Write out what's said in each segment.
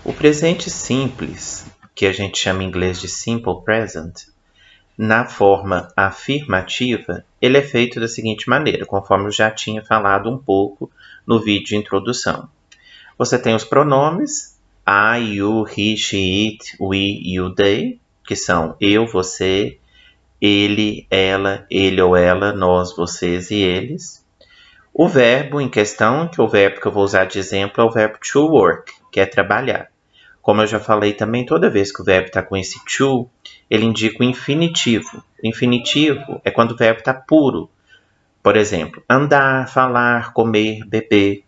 O presente simples, que a gente chama em inglês de simple present, na forma afirmativa, ele é feito da seguinte maneira, conforme eu já tinha falado um pouco no vídeo de introdução. Você tem os pronomes I, you, he, she, it, we, you, they, que são eu, você, ele, ela, ele ou ela, nós, vocês e eles. O verbo em questão, que o verbo que eu vou usar de exemplo é o verbo to work, que é trabalhar. Como eu já falei também, toda vez que o verbo está com esse to, ele indica o infinitivo. O infinitivo é quando o verbo está puro. Por exemplo, andar, falar, comer, beber.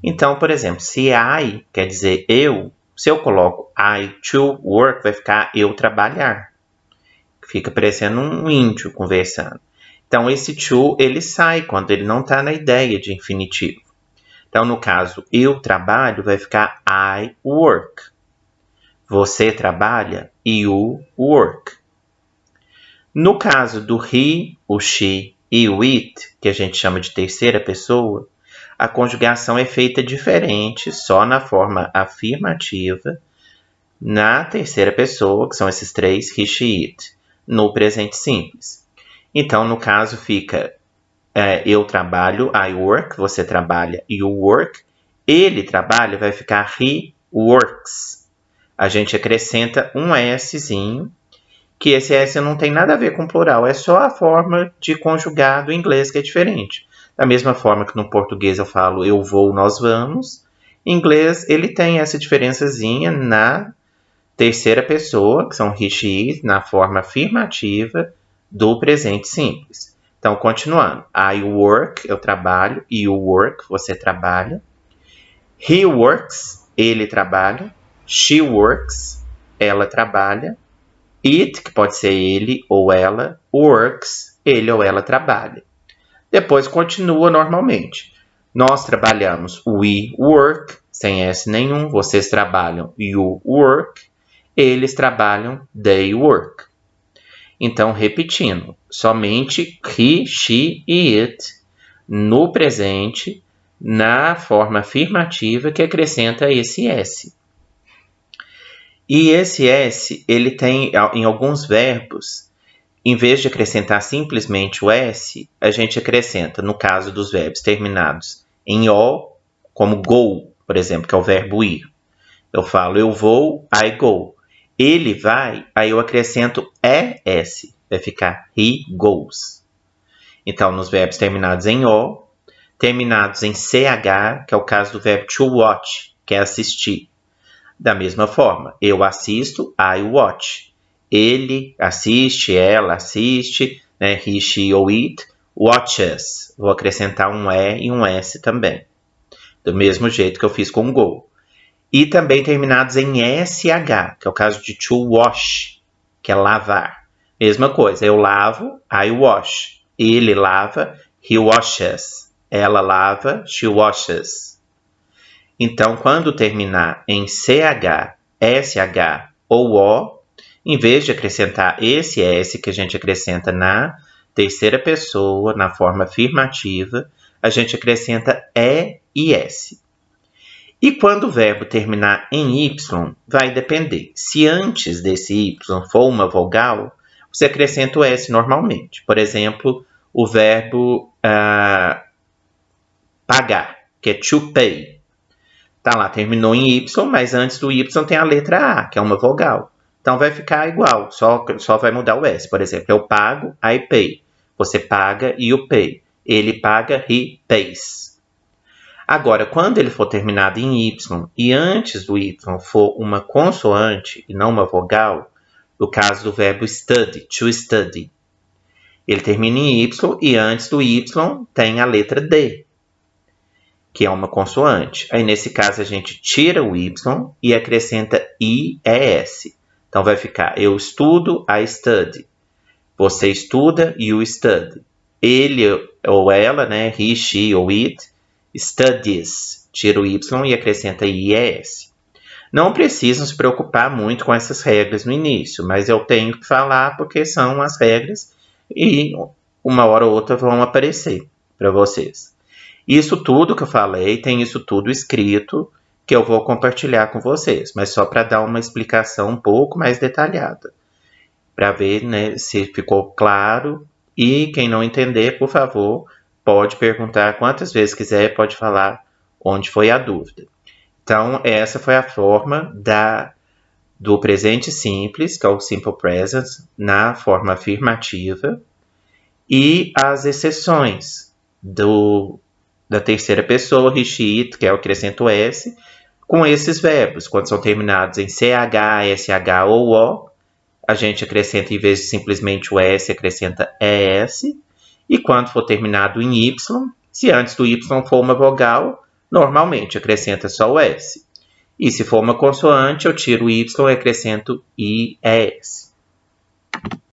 Então, por exemplo, se I quer dizer eu, se eu coloco I to work, vai ficar eu trabalhar. Fica parecendo um índio conversando. Então, esse to, ele sai quando ele não está na ideia de infinitivo. Então, no caso, eu trabalho, vai ficar I work. Você trabalha, you work. No caso do he, o she e o it, que a gente chama de terceira pessoa, a conjugação é feita diferente, só na forma afirmativa, na terceira pessoa, que são esses três, he, she, it, no presente simples. Então, no caso, fica eu trabalho, I work, você trabalha, you work. Ele trabalha, vai ficar he works. A gente acrescenta um Szinho, que esse S não tem nada a ver com plural, é só a forma de conjugar do inglês que é diferente. Da mesma forma que no português eu falo eu vou, nós vamos, em inglês ele tem essa diferençazinha na terceira pessoa, que são he, she, it, na forma afirmativa do presente simples. Então, continuando. I work, eu trabalho. You work, você trabalha. He works, ele trabalha. She works, ela trabalha. It, que pode ser ele ou ela, works, ele ou ela trabalha. Depois continua normalmente. Nós trabalhamos, we work, sem S nenhum. Vocês trabalham, you work. Eles trabalham, they work. Então, repetindo, somente he, she e it no presente, na forma afirmativa que acrescenta esse S. E esse S, ele tem, em alguns verbos, em vez de acrescentar simplesmente o S, a gente acrescenta, no caso dos verbos terminados em O, como go, por exemplo, que é o verbo ir. Eu falo, eu vou, I go. Ele vai, aí eu acrescento ES, vai ficar he goes. Então, nos verbos terminados em O, terminados em CH, que é o caso do verbo to watch, que é assistir. Da mesma forma, eu assisto, I watch. Ele assiste, ela assiste, né? He, she ou it, watches. Vou acrescentar um E e um S também. Do mesmo jeito que eu fiz com go. E também terminados em SH, que é o caso de to wash, que é lavar. Mesma coisa, eu lavo, I wash. Ele lava, he washes. Ela lava, she washes. Então, quando terminar em CH, SH ou O, em vez de acrescentar esse S que a gente acrescenta na terceira pessoa, na forma afirmativa, a gente acrescenta E e S. E quando o verbo terminar em Y, vai depender. Se antes desse Y for uma vogal, você acrescenta o S normalmente. Por exemplo, o verbo pagar, que é to pay. Tá lá, terminou em Y, mas antes do Y tem a letra A, que é uma vogal. Então vai ficar igual, só vai mudar o S. Por exemplo, eu pago, I pay. Você paga, you pay. Ele paga, he pays. Agora, quando ele for terminado em Y e antes do Y for uma consoante e não uma vogal, no caso do verbo study, to study, ele termina em Y e antes do Y tem a letra D, que é uma consoante. Aí, nesse caso, a gente tira o Y e acrescenta IES. Então, vai ficar eu estudo, I study. Você estuda, you study. Ele ou ela, né, he, she ou it, studies, tira o Y e acrescenta IES. Não precisam se preocupar muito com essas regras no início, mas eu tenho que falar porque são as regras e uma hora ou outra vão aparecer para vocês. Isso tudo que eu falei, tem isso tudo escrito que eu vou compartilhar com vocês, mas só para dar uma explicação um pouco mais detalhada, para ver, né, se ficou claro. E quem não entender, por favor, pode perguntar quantas vezes quiser, pode falar onde foi a dúvida. Então, essa foi a forma do presente simples, que é o Simple Present, na forma afirmativa, e as exceções da terceira pessoa, he, she, it, que é o acrescento S, com esses verbos. Quando são terminados em CH, SH ou O, a gente acrescenta, em vez de simplesmente o S, acrescenta ES. E quando for terminado em Y, se antes do Y for uma vogal, normalmente acrescenta só o S. E se for uma consoante, eu tiro o Y e acrescento IES.